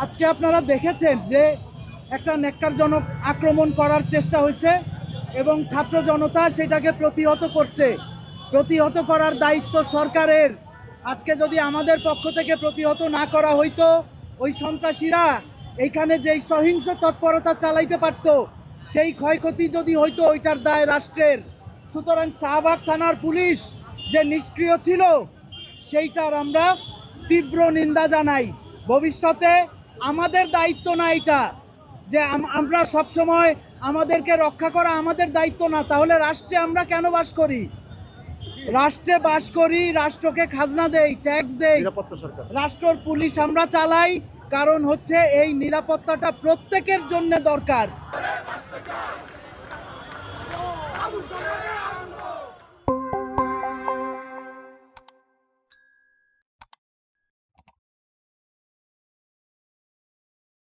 আজকে আপনারা দেখেছেন যে একটা ন্যাক্কারজনক আক্রমণ করার চেষ্টা হয়েছে এবং ছাত্র জনতা সেটাকে প্রতিহত করছে। প্রতিহত করার দায়িত্ব সরকারের। আজকে যদি আমাদের পক্ষ থেকে প্রতিহত না করা হইতো, ওই সন্ত্রাসীরা এইখানে যেই সহিংস তৎপরতা চালাইতে পারত, সেই ক্ষয়ক্ষতি যদি হইতো ওইটার দায় রাষ্ট্রের। সুতরাং শাহবাগ থানার পুলিশ যে নিষ্ক্রিয় ছিল সেইটার আমরা তীব্র নিন্দা জানাই। ভবিষ্যতে আমাদের দায়িত্ব না এটা যে আমরা সবসময় আমাদেরকে রক্ষা করা আমাদের দায়িত্ব না, তাহলে রাষ্ট্রে আমরা কেন বাস করি? রাষ্ট্রে বাস করি, রাষ্ট্রকে খাজনা দেই, ট্যাক্স দেই, রাষ্ট্রর পুলিশ আমরা চালাই, কারণ হচ্ছে এই নিরাপত্তাটা প্রত্যেকের জন্য দরকার।